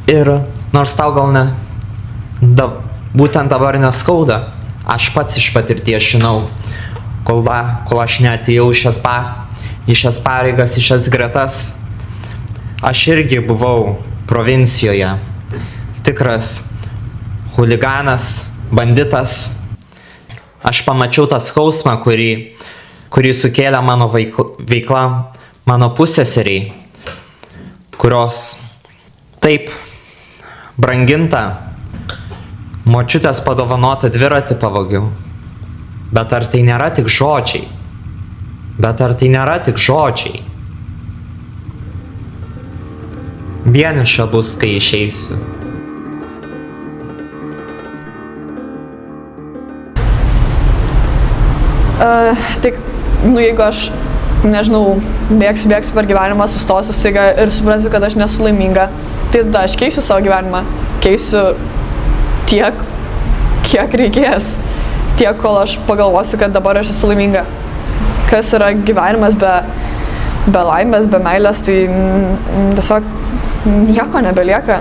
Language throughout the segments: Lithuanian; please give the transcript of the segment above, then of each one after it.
Ir nors tau gal būtent dabar neskauda, aš pats iš patirties žinau, kol aš neatėjau į šias pareigas, į šias gretas, aš irgi buvau provincijoje, tikras huliganas, banditas. Aš pamačiau tą skausmą, kurį sukėlė mano veikla, mano pusseseriai, kurios taip branginta močiutės padovanotą dviratį pavogiau. Bet ar tai nėra tik žodžiai? Vieniša bus, kai išeisiu. Tik, jeigu aš, nežinau, bėgsiu per gyvenimą, sustosiu staiga ir suprasiu, kad aš nesu laiminga, tai tada aš keisiu savo gyvenimą. Keisiu tiek, kiek reikės. Tiek, kol aš pagalvosiu, kad dabar aš esu laiminga. Kas yra gyvenimas be laimės, be meilės, tai tiesiog nieko nebelieka.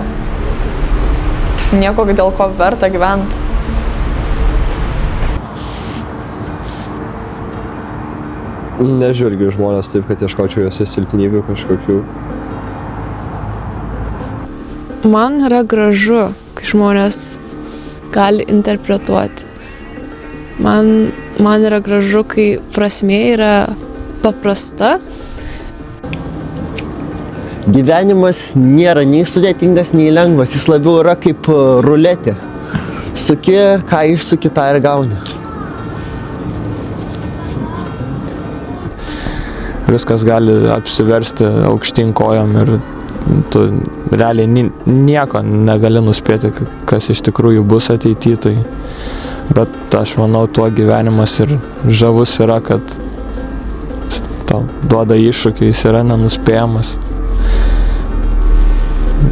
Nieko, dėl ko verta gyventi. Nežvelgiu žmonės taip, kad ieškočiau juose silpnybių kažkokių. Man yra gražu, kai žmonės gali interpretuoti. Man yra gražu, kai prasmė yra paprasta. Gyvenimas nėra nei sudėtingas, nei lengvas, jis labiau yra kaip ruletė. Suki, ką išsuki, tą ir gauni. Viskas gali apsiversti aukštyn kojom ir tu realiai nieko negali nuspėti, kas iš tikrųjų bus ateityje. Tai. Bet aš manau, tuo gyvenimas ir žavus yra, kad tau duoda iššūkį, jis yra nenuspėjamas.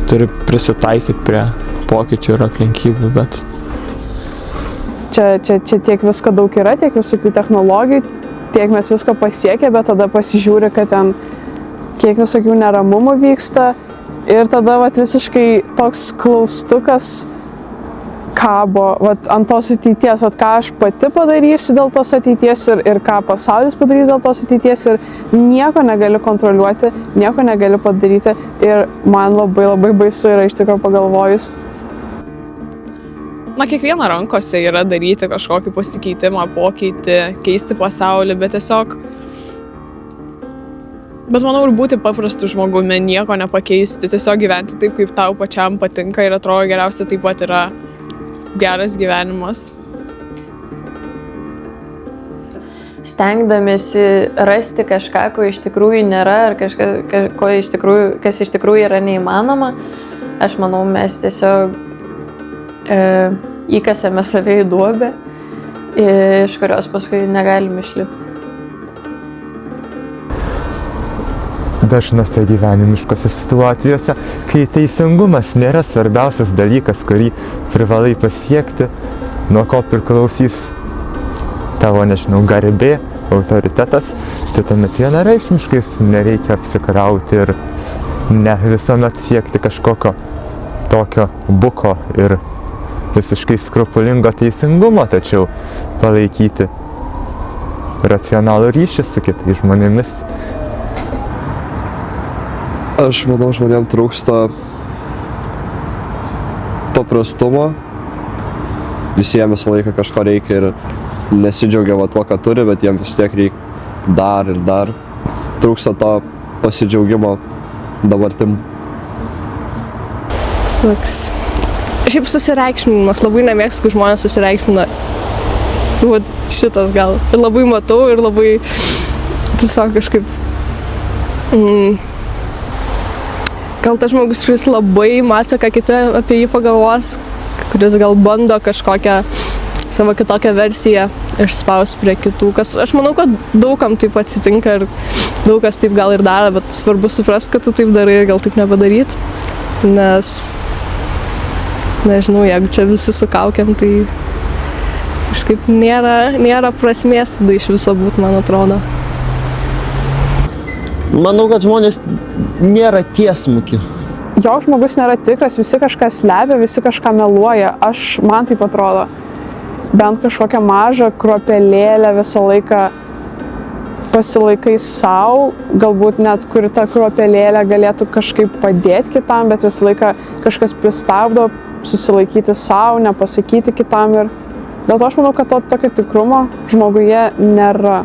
Turi prisitaikyti prie pokyčių ir aplinkybių, bet... Čia tiek visko daug yra, tiek visokių technologijų, tiek mes visko pasiekę, bet tada pasižiūri, kad ten kiek visokių neramumų vyksta ir tada visiškai toks klaustukas kabo ant tos ateities, ką aš pati padarysiu dėl tos ateities ir ką pasaulis padarys dėl tos ateities ir nieko negaliu kontroliuoti, nieko negaliu padaryti ir man labai baisu yra iš tikrųjų pagalvojus. Kiekvieno rankose yra daryti kažkokį pasikeitimą, pokytį, keisti pasaulį, bet tiesiog... Bet manau, ir būti paprastu žmogumi, nieko nepakeisti, tiesiog gyventi taip, kaip tau pačiam patinka ir atrodo geriausia taip pat yra geras gyvenimas. Stengdamiesi rasti kažką, ko iš tikrųjų nėra, ar kas iš tikrųjų yra neįmanoma, aš manau, mes tiesiog įkasėme save į duobę, iš kurios paskui negalim išlipti. Dažnose gyvenimiškose situacijose, kai teisingumas nėra svarbiausias dalykas, kurį privalai pasiekti, nuo ko priklausys tavo, garbė, autoritetas, tai tuomet vienareikšmiškai nereikia apsikrauti ir ne visuomet siekti kažkokio tokio buko ir visiškai skrupulingo teisingumo, tačiau palaikyti racionalų ryšį su kitais žmonėmis. Aš manau, žmonėms trūksta paprastumo. Visiems visą laiką kažko reikia ir nesidžiaugia tuo, ką turi, bet jiems vis tiek reikia dar ir dar. Trūksta to pasidžiaugimo dabartim. Šiaip susireikšminimas, labai nemėgstu, kai žmonės susireikšmina. Šitas gal. Ir labai matau ir labai tiesiog kažkaip... Gal tas žmogus, kuris labai mato, ką kiti apie jį pagalvos, kuris gal bando kažkokią savo kitokią versiją išspausti prie kitų. Aš manau, kad daugam taip atsitinka ir daug kas taip gal ir daro, bet svarbu suprasti, kad tu taip darai ir gal taip nepadaryti. Nes, nežinau, jeigu čia visi su kaukiam, tai kažkaip nėra prasmės tada iš viso būt, man atrodo. Manau, kad žmonės nėra tiesmuki. joks žmogus nėra tikras, visi kažką slepia, visi kažką meluoja. Man taip atrodo. Bent kažkokią mažą kruopelėlę visą laiką pasilaikai savo, galbūt net kur ta kruopelėlė galėtų kažkaip padėti kitam, bet visą laiką kažkas pristabdo, susilaikyti savo, nepasakyti kitam ir dėl to aš manau, kad to tokio tikrumo žmoguje nėra.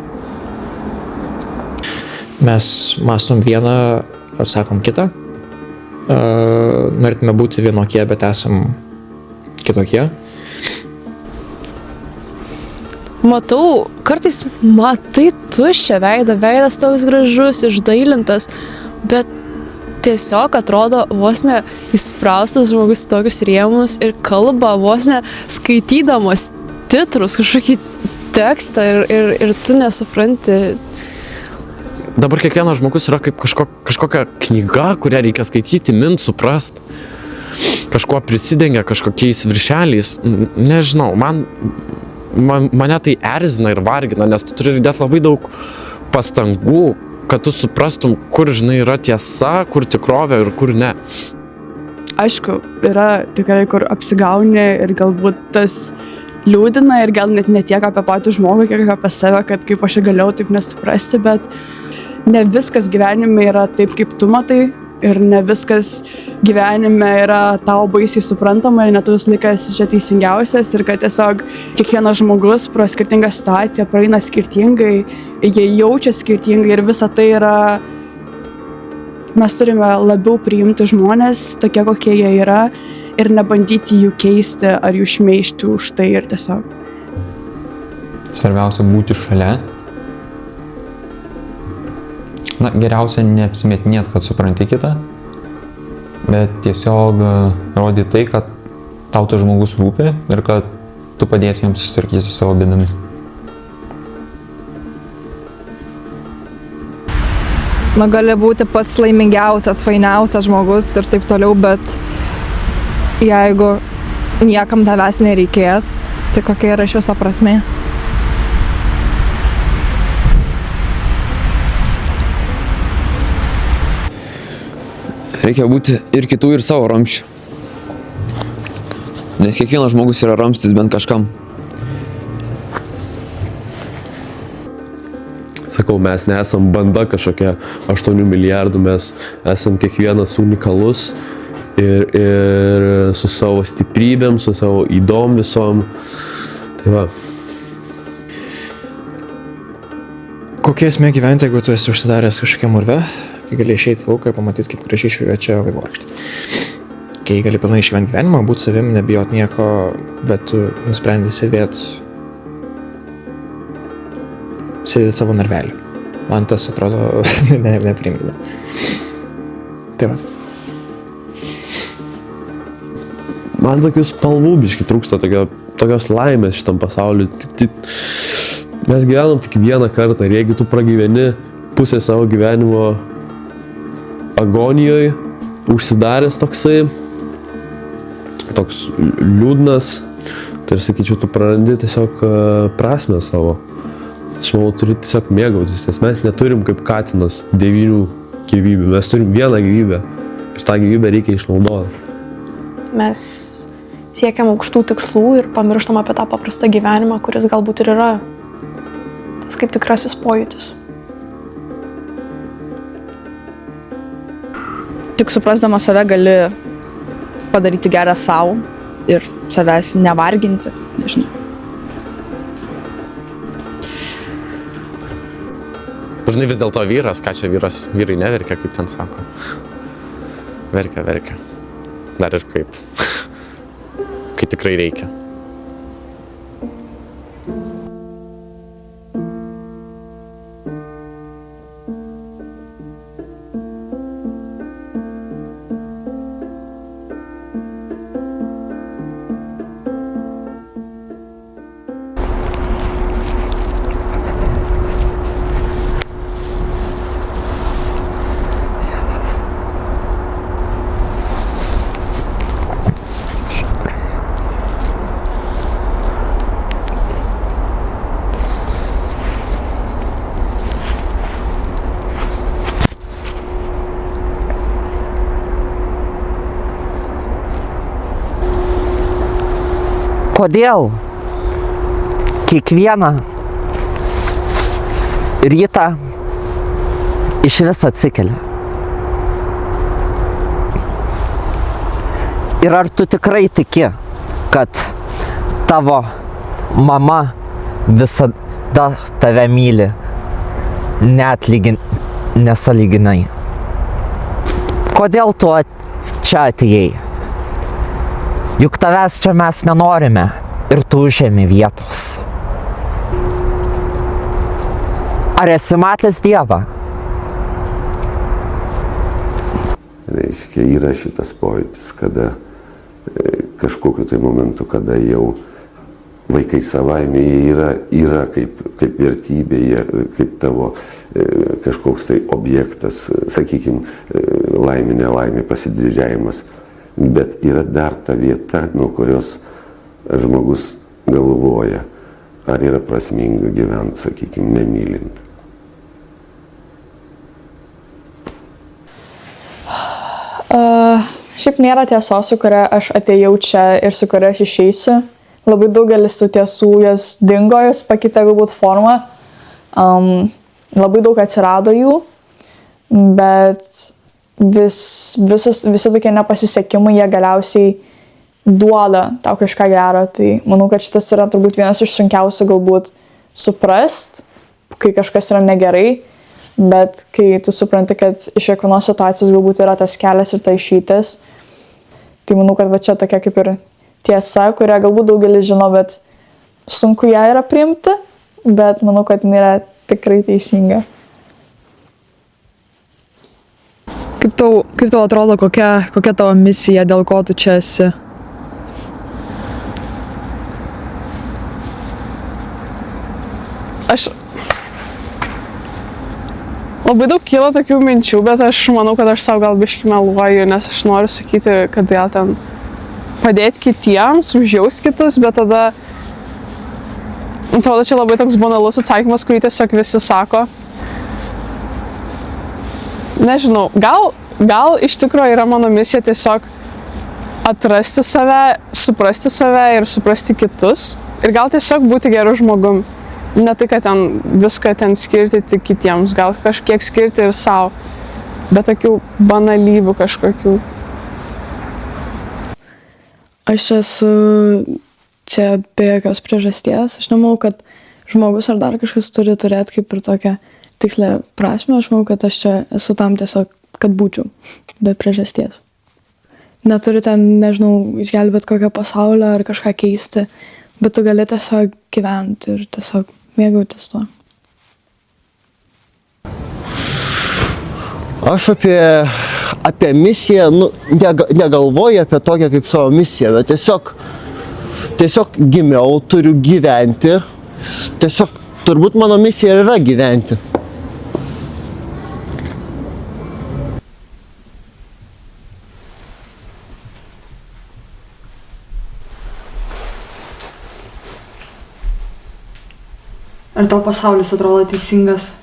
Mes mąstom vieną, sakom kitą. Norėtume būti vienokie, bet esam kitokie. Matau, kartais matai tuščią veidą, veidas toks gražus, išdailintas, bet tiesiog atrodo vos ne įspraustas žmogus į tokius rėmus ir kalba vos ne skaitydamas titrus, kažkokį tekstą ir tu nesupranti. Dabar kiekvienas žmogus yra kaip kažkokia knyga, kurią reikia skaityti, mint, suprast. Kažkuo prisidengia, kažkokiais viršeliais. Nežinau, mane tai erzina ir vargina, nes tu turi dėti labai daug pastangų, kad tu suprastum, kur, žinai, yra tiesa, kur tikrovė ir kur ne. Aišku, yra tikrai, kur apsigauni ir galbūt tas liūdina ir gal net ne tiek apie patį žmogų, kiek apie save, kad kaip aš galėjau taip nesuprasti, bet ne viskas gyvenime yra taip, kaip tu matai ir ne viskas gyvenime yra tau baisiai suprantama ir ne tu visą laiką esi čia teisingiausias ir kad tiesiog kiekvienas žmogus pro skirtingą situaciją praeina skirtingai, jie jaučia skirtingai ir visa tai yra, mes turime labiau priimti žmonės tokie, kokie jie yra ir nebandyti jų keisti ar jų šmeižti už tai ir tiesiog. Svarbiausia būti šalia. Geriausia neapsimetinėti, kad supranti kitą, bet tiesiog rodyti tai, kad tau tas žmogus rūpi ir kad tu padėsi jiems susitvarkyti su savo bėdomis. Gali būti pats laimingiausias, fainiausias žmogus ir taip toliau, bet jeigu niekam tavęs nereikės, tai kokia yra iš viso prasmė? Reikia būti ir kitų, ir savo ramsčių. Nes kiekvienas žmogus yra ramstis bent kažkam. Sakau, mes nesam banda kažkokia 8 milijardų, mes esam kiekvienas unikalus ir su savo stiprybėm, su savo įdom visom. Tai va. Kokia esmė gyventi, jeigu tu esi užsidaręs kažkokiam urve? Kai gali išeiti lauką ir pamatyti, kaip gražiai šviečia vaivorykštė. Kai gali pilnai išgyventi gyvenimą, būti savim, nebijot nieko, bet tu nusprendi sėdėti savo narvelį. Man tas atrodo nepriimtina. Tai va. Man tokių spalvų biškį trūksta, tokios laimės šitam pasauliu. Mes gyvenam tik vieną kartą ir jeigu tu pragyveni pusę savo gyvenimo agonijoje, užsidaręs toks liūdnas, tai ir sakyčiau, tu prarandi tiesiog prasmę savo. Aš manau, turi tiesiog mėgautis, nes mes neturim kaip katinas 9 gyvybių, mes turim vieną gyvybę ir tą gyvybę reikia išnaudoti. Mes siekiam aukštų tikslų ir pamirštam apie tą paprastą gyvenimą, kuris galbūt ir yra tas kaip tikrasis pojūtis. Tik suprasdama save gali padaryti gerą savo ir savęs nevarginti, nežinau. Žinai, vis dėlto vyras, ką čia vyrai neverkia, kaip ten sako. Verkia. Dar ir kaip. Kai tikrai reikia. Kodėl kiekvieną rytą iš vis atsikelia? Ir ar tu tikrai tiki, kad tavo mama visada tave myli, nesąlyginai? Kodėl tu čia atėjai? Juk tavęs čia mes nenorime ir tu užėmė vietos. Ar esi matęs Dievą? Reiškia, yra šitas pojūtis, kada kažkokiu tai momentu, kada jau vaikai savaime yra kaip vertybė, kaip tavo kažkoks tai objektas, sakykime, laimė, nelaimė, pasididžiavimas. Bet yra dar ta vieta, nuo kurios žmogus galvoja, ar yra prasminga gyventi, sakykime, nemylint. Šiaip nėra tiesos, su kuria aš atėjau čia ir su kuria aš išeisiu. Labai daugelis tų tiesų jos dingo, jos pakeitė galbūt formą. Labai daug atsirado jų, bet visi tokie nepasisekimai, jie galiausiai duoda tau kažką gero. Tai manau, kad šitas yra turbūt vienas iš sunkiausių galbūt suprast, kai kažkas yra negerai. Bet kai tu supranti, kad iš kiekvienos situacijos galbūt yra tas kelias ir ta išeitis, tai manau, kad va čia tokia kaip ir tiesa, kurią galbūt daugelis žino, bet sunku ją yra priimti, bet manau, kad jinai yra tikrai teisinga. Kaip tau atrodo, kokia tavo misija, dėl ko tu čia esi? Labai daug kyla tokių minčių, bet aš manau, kad aš savo gal biškį meluoju, nes aš noriu sakyti, kad gal ten padėti kitiems, užjaus kitus, bet tada, atrodo, čia labai toks banalus atsakymas, kurį tiesiog visi sako. Nežinau, gal iš tikrųjų yra mano misija tiesiog atrasti save, suprasti save ir suprasti kitus ir gal tiesiog būti geru žmogum. Ne tai, kad ten viską ten skirti tik kitiems, gal kažkiek skirti ir savo, bet tokių banalybių kažkokių. Aš esu čia be jokios priežasties. Aš nemanau, kad žmogus ar dar kažkas turi turėti kaip ir tokią tikslę prasme. Aš manau, kad aš čia esu tam tiesiog, kad būčiau be priežasties. Neturiu ten, nežinau, išgelbėti kokią pasaulio ar kažką keisti, bet tu gali tiesiog gyventi ir tiesiog mėgautis tuo. Aš apie misiją negalvoju apie tokią kaip savo misiją, bet tiesiog gimiau, turiu gyventi. Tiesiog turbūt mano misija ir yra gyventi. Ar tau pasaulis atrodo teisingas?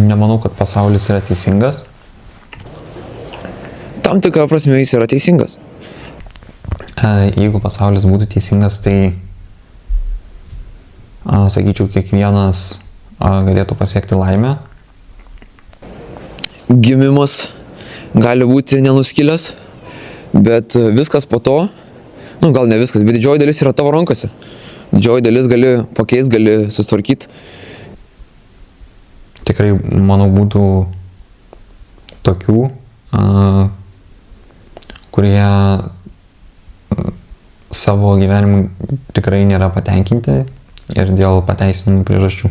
Nemanau, kad pasaulis yra teisingas. Tam tikra prasme jis yra teisingas. Jeigu pasaulis būtų teisingas, tai sakyčiau, kiekvienas galėtų pasiekti laimę. Gimimas gali būti nenuskilęs, bet viskas po to, gal ne viskas, bet didžioji dalis yra tavo rankose. Didžioji dalis gali pakeisti, gali susitvarkyti. Tikrai, manau, būtų tokių, kurie savo gyvenimu tikrai nėra patenkinti ir dėl pateisinamų priežasčių.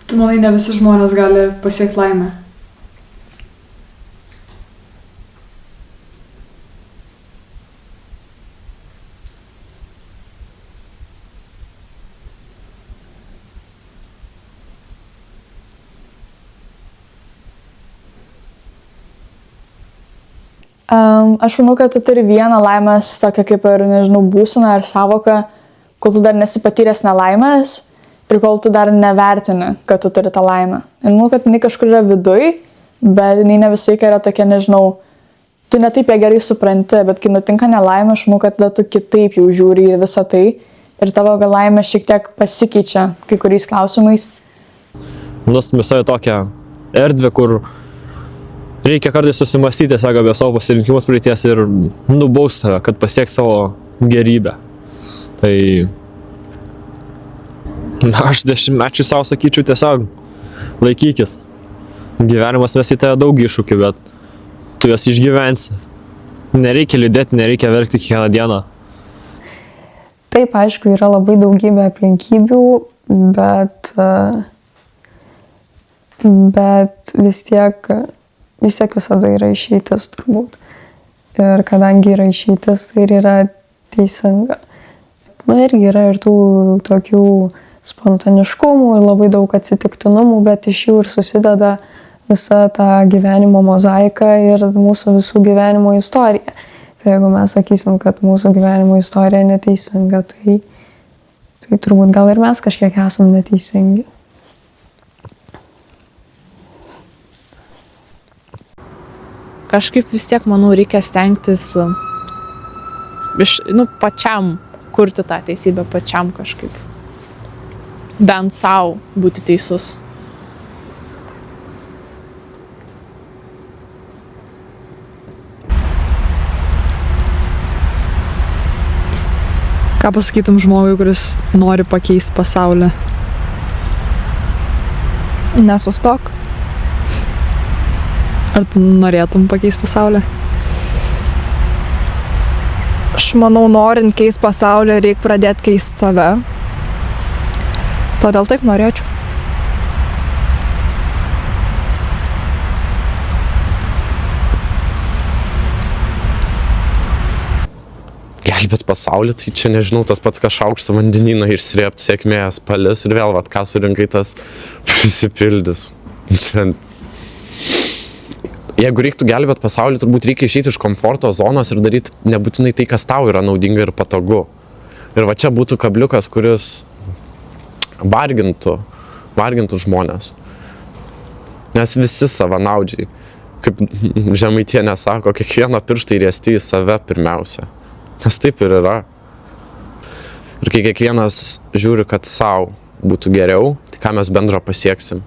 Tu manai, ne visi žmonės gali pasiekti laimę? Aš manau, kad tu turi vieną laimės, tokią kaip ir, nežinau, būseną ar savoką, kol tu dar nesi patyręs nelaimės ir kol tu dar nevertini, kad tu turi tą laimę. Ir manau, kad jinai kažkur yra viduj, bet jinai ne visai yra tokia, nežinau, tu netaip ją gerai supranti, bet kai nutinka nelaimė, aš manau, kad tada tu kitaip jau žiūri į visą tai ir tavo gal laimė šiek tiek pasikeičia kai kuriais klausimais. Nustumė save tokią erdvę, kur reikia kartais susimastyti tiesiog apie savo pasirinkimus praeities ir nubausti save, kad pasieks savo gerybę. Tai aš 10-mečiui savo sakyčiau tiesiog laikykis. Gyvenimas ves į tave daug iššūkių, bet tu juos išgyvensi. Nereikia liūdėti, nereikia verkti kiekvieną dieną. Taip, aišku, yra labai daugybė aplinkybių, bet vis tiek visada yra išeitis turbūt. Ir kadangi yra išeitis, tai ir yra teisinga. Na irgi yra ir tų tokių spontaniškumų ir labai daug atsitiktinumų, bet iš jų ir susideda visa ta gyvenimo mozaika ir mūsų visų gyvenimo istorija. Tai jeigu mes sakysim, kad mūsų gyvenimo istorija neteisinga, tai turbūt gal ir mes kažkiek esam neteisingi. Kažkaip vis tiek, manau, reikia stengtis pačiam kurti tą teisybę, pačiam kažkaip. Bent savo būti teisus. Ką pasakytum žmogui, kuris nori pakeisti pasaulį? Nesustok. Ar tu norėtum pakeisti pasaulį? Aš manau, norint keisti pasaulį, reikia pradėti keisti save. Todėl taip norėčiau. Gelbėt pasaulį, tai čia nežinau, tas pats, ką šaukštą vandenyną išsrėpt, sėkmės palis ir vėl, ką surinkai, tas prisipildys. Jeigu reiktų gelbėt pasaulį, turbūt reikia išeiti iš komforto zonos ir daryti nebūtinai tai, kas tau yra naudinga ir patogu. Ir va čia būtų kabliukas, kuris vargintų žmonės. Nes visi savanaudžiai, kaip Žemaitienė sako, kiekvieno pirštai riesti į save pirmiausia. Nes taip ir yra. Ir kai kiekvienas žiūri, kad savo būtų geriau, tai ką mes bendro pasieksim.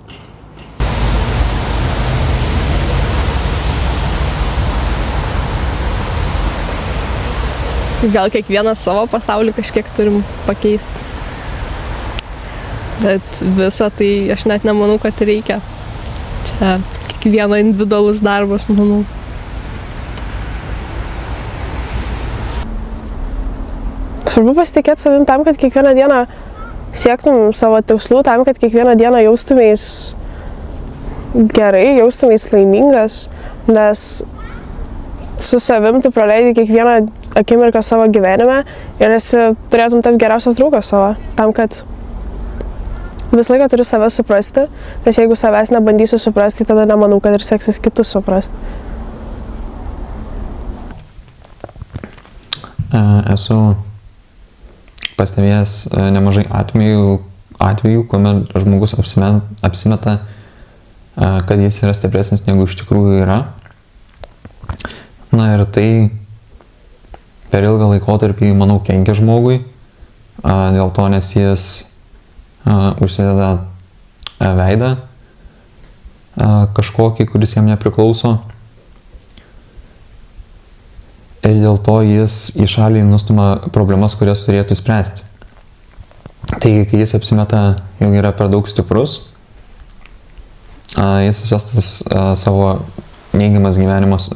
Gal kiekvienas savo pasaulį kažkiek turim pakeisti. Bet visą tai aš net nemanau, kad reikia. Čia kiekvieno individualus darbas, manau. Svarbu pasitikėti savim tam, kad kiekvieną dieną siektum savo tikslų, tam, kad kiekvieną dieną jaustumės gerai, jaustumės laimingas, nes su savim tu praleidi kiekvieną akimirką savo gyvenime ir turėtum tapti geriausias draugas savo, tam, kad visą laiką turi save suprasti, nes jeigu savęs nebandysiu suprasti, tada nemanau, kad ir seksis kitus suprasti. Esu pastebėjęs nemažai atvejų, kuomet žmogus apsimeta, kad jis yra stipresnis negu iš tikrųjų yra. Na ir tai per ilgą laikotarpį, manau, kenkia žmogui, dėl to, nes jis užsideda veidą kažkokį, kuris jam nepriklauso. Ir dėl to jis į šalį nustumia problemas, kurias turėtų spręsti. Taigi, kai jis apsimeta, jog yra per daug stiprus, jis visas tas savo neigiamas gyvenimas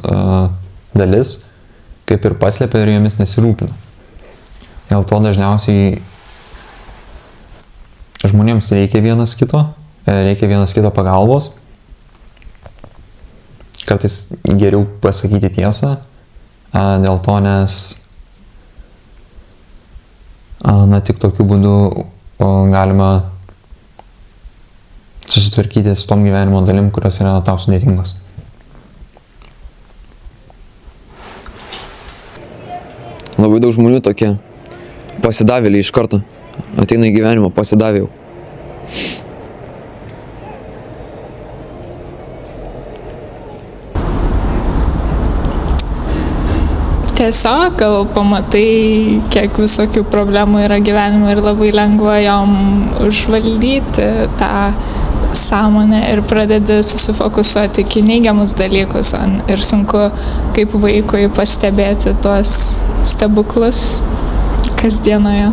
dalis kaip ir paslepia ir jomis nesirūpina. Dėl to dažniausiai žmonėms reikia vienas kito reikia vienas kito pagalbos. Kartais geriau pasakyti tiesą dėl to, nes tik tokiu būdu galima susitvarkyti su tom gyvenimo dalim, kurios yra tau sudėtingos. Labai daug žmonių tokie pasidavėliai iš karto. Ateina į gyvenimą, pasidavė jau. Tiesiog gal pamatai, kiek visokių problemų yra gyvenime ir labai lengva jom užvaldyti tą sąmonę ir pradedi susifokusuoti į neigiamus dalykus ir sunku kaip vaikui pastebėti tuos stebuklus kasdienoje.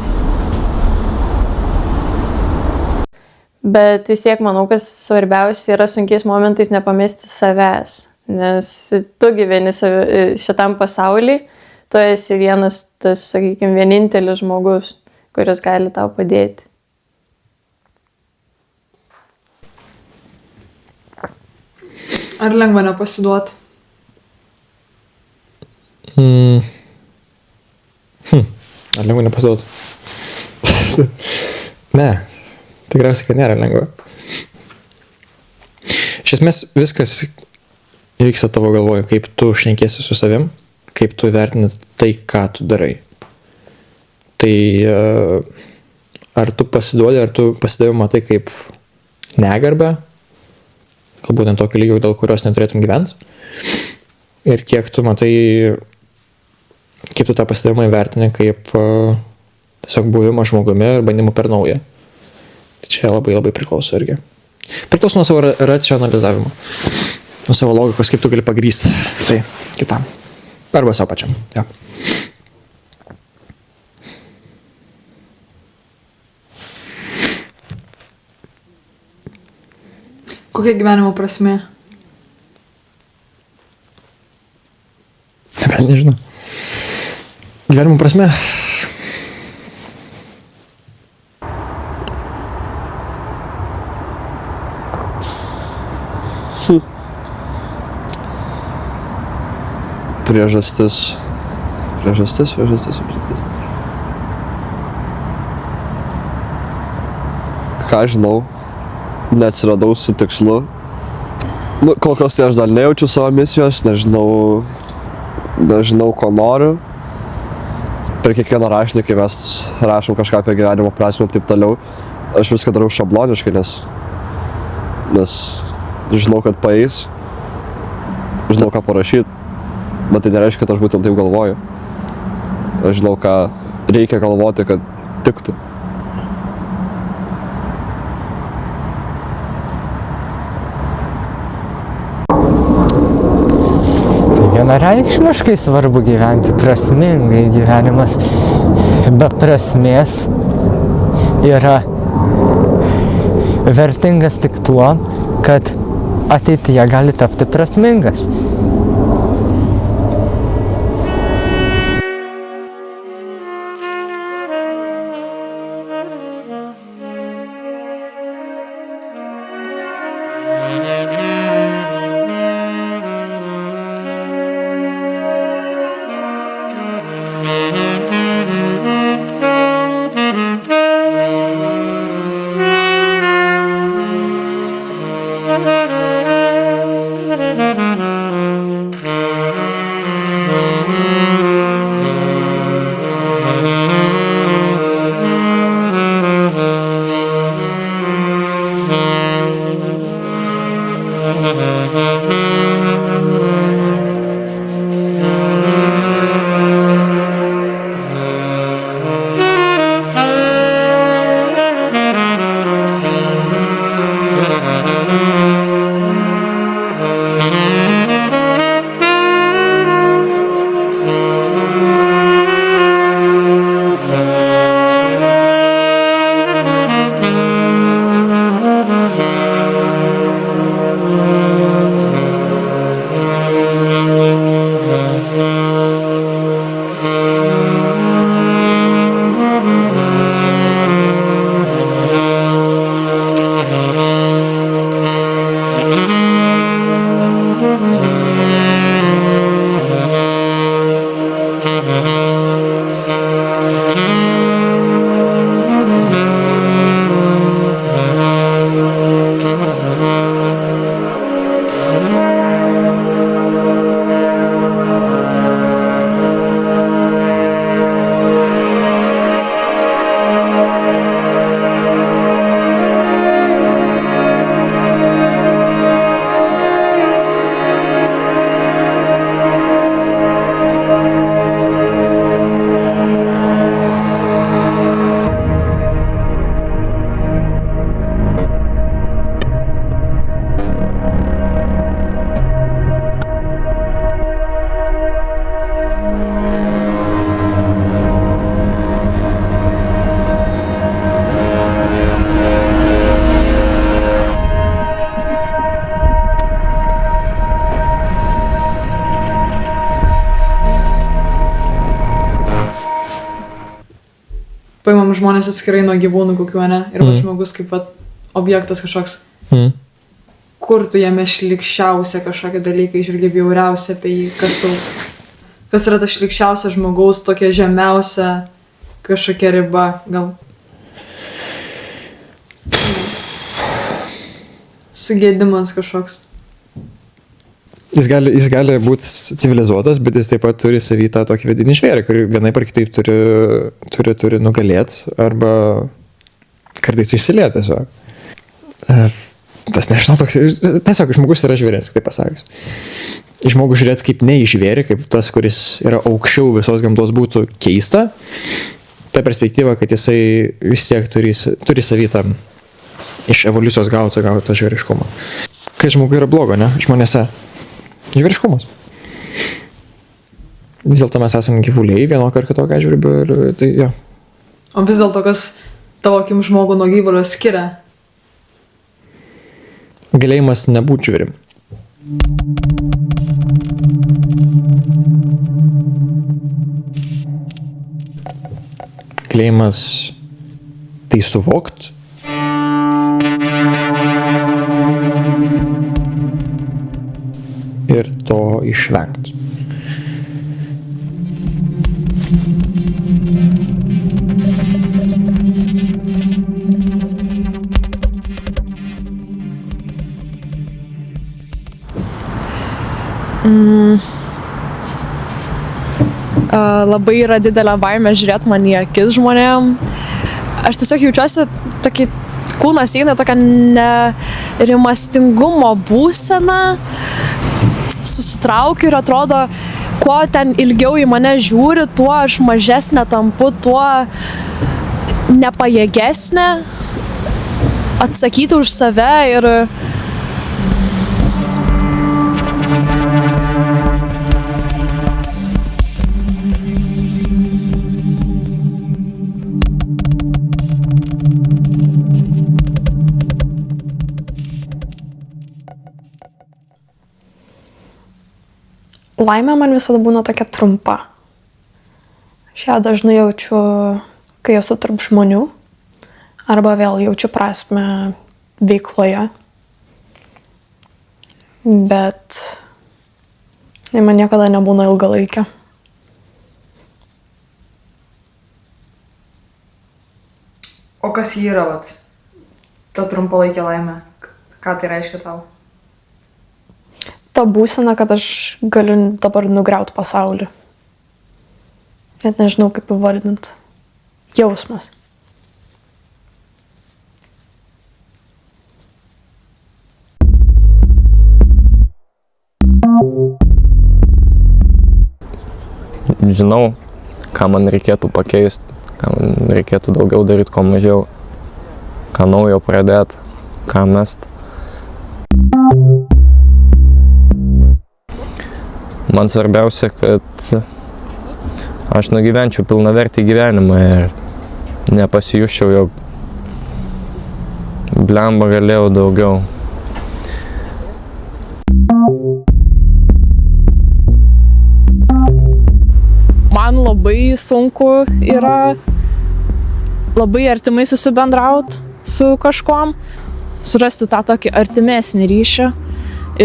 Bet vis tiek manau, kas svarbiausia yra sunkiais momentais nepamesti savęs, nes tu gyveni šitam pasauly, tu esi vienas tas, sakykime, vienintelis žmogus, kuris gali tau padėti. Ar lengva nepasiduoti? Ar lengva nepasiduoti? Ne, tikriausiai, kad nėra lengva. Iš esmės viskas vyksta tavo galvoje, kaip tu šnekėsi su savim, kaip tu vertini tai, ką tu darai. Tai ar tu pasiduodi, ar tu pasidavimą matai kaip negarbę, galbūt ant tokio lygio, dėl kurios neturėtum gyventi. Ir kiek tu matai, kaip tu tą pasidavimą įvertini kaip tiesiog buvimą žmogumi ir bandymą per naują. Tai čia labai labai priklauso irgi. Priklauso nuo savo racionalizavimo, nuo savo logikos, kaip tu gali pagrįsti tai kitam. Arba savo pačiam. Ja. Kokia gyvenimo prasmė? Bet nežinau. Gyvenimo prasmė. Priežastis. Ką žinau, neatsiradau su tikslu. Kol kas tai aš dar nejaučiu savo misijos, nežinau, ko noriu. Per kiekvieną rašinį, kai mes rašom kažką apie gyvenimo prasmę ir taip toliau, aš viską darau šabloniškai, nes žinau, kad paeis, žinau, ką parašyti, bet tai nereiškia, kad aš būtent taip galvoju. Aš žinau, ką reikia galvoti, kad tiktų. Vienareikšmiškai svarbu gyventi prasmingai. Gyvenimas be prasmės yra vertingas tik tuo, kad ateityje gali tapti prasmingas. Thank you. paimam žmonės atskirai nuo gyvūnų kokių, ne? Ir žmogus kaip pat objektas kažkoks. Kur tu jame šlikščiausia kažkokie dalykai, išvelgi bjauriausia apie jį, kas yra ta šlikščiausia žmogaus, tokia žemiausia kažkokia riba, gal sugėdimas kažkoks. Jis gali būti civilizuotas, bet jis taip pat turi savy tą tokį vidinį žvėrį, kurį vienaip ar kitaip turi nugalėti arba kartais išsilieti tiesiog. Tas nežinau, tiesiog žmogus yra žvėris, kaip pasakius. Į žmogų žiūrėti kaip ne į žvėrį, kaip tas, kuris yra aukščiau visos gamtos, būtų keista. Ta perspektyva, kad jisai vis tiek turi savy tą iš evoliucijos gautą žvėriškumą. Kai žmogui yra blogo, ne? Žmonėse. Žvėriškumas. Vis dėlto mes esame gyvuliai, vienokio ar kitokio atžvilgiu ir tai jo. O vis dėlto kas tavo akim žmogų nuo gyvulio skiria? Galėjimas nebūti žvėrim. Galėjimas tai suvokt. Ir to išvengti. Labai yra didelė baimė žiūrėti man į akis žmonėm. Aš tiesiog jaučiuosi tokį kūnas eina tokia nerimastingumo būsena. Susitraukiu ir atrodo, kuo ten ilgiau į mane žiūri, tuo aš mažesnė tampu, tuo nepajėgesnė atsakyti už save ir Laimė man visada būna tokia trumpa. Aš ją dažnai jaučiu, kai esu tarp žmonių, arba vėl jaučiu prasmę veikloje. Bet man niekada nebūna ilgalaikė. O kas jį yra, ta trumpalaikė laimė? Ką tai reiškia tau? Ta būsena, kad aš galiu dabar nugriauti pasaulį. Net nežinau, kaip įvardinti. Jausmas. Žinau, ką man reikėtų pakeisti, ką man reikėtų daugiau daryti, ko mažiau, ką naujo pradėti, ką mest. Man svarbiausia, kad aš nugyvenčiau pilnavertį gyvenimą ir nepasijuščiau, jog blemba galėjau daugiau. Man labai sunku yra labai artimai susibendrauti su kažkuom, surasti tą tokį artimesnį ryšį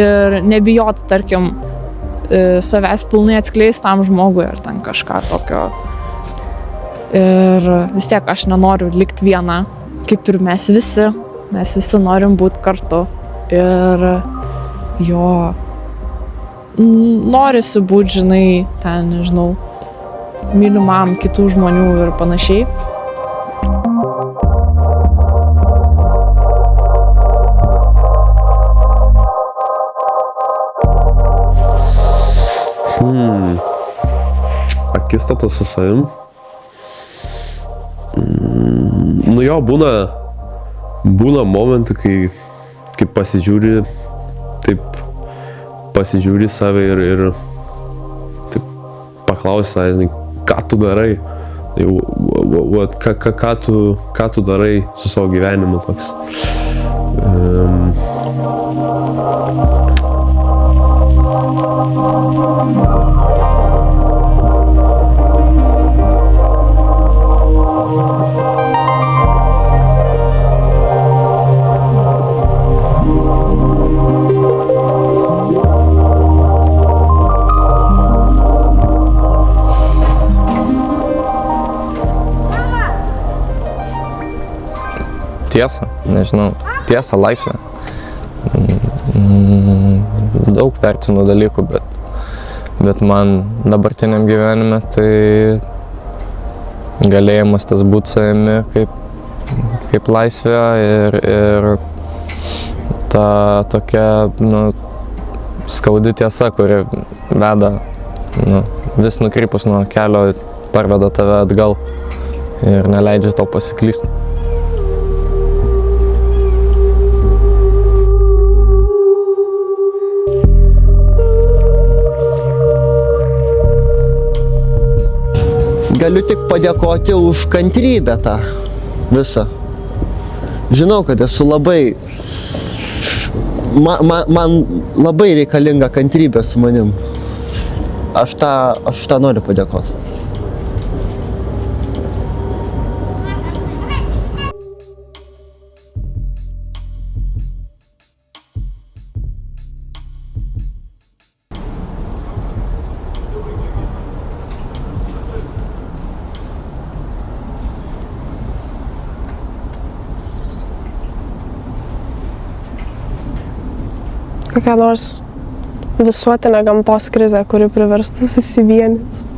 ir nebijoti, tarkim, savęs pilnai atskleisti tam žmogui ar ten kažką tokio. Ir vis tiek aš nenoriu likti viena, kaip ir mes visi norim būti kartu. Ir jo, norisi būti, žinai, ten, nežinau, mylimam kitų žmonių ir panašiai. Akistata su savim. Nu jo, būna momentų, kai pasižiūri save ir taip paklausi, ką tu darai, ką tu darai su savo gyvenimu toks. tiesą, nežinau, tiesą, laisvę. Daug vertinu dalykų, bet man dabartiniam gyvenime tai galėjimas tas būti savimi kaip laisvė ir ta tokia, skaudi tiesa, kuri veda, vis nukrypus nuo kelio, parveda tave atgal ir neleidžia tau pasiklysti. Galiu tik padėkoti už kantrybę tą visą. Žinau, kad esu labai... Man labai reikalinga kantrybė su manim. Aš tą noriu padėkoti. Kokia nors visuotinė gamtos krizė, kuri priverstų susivienyti.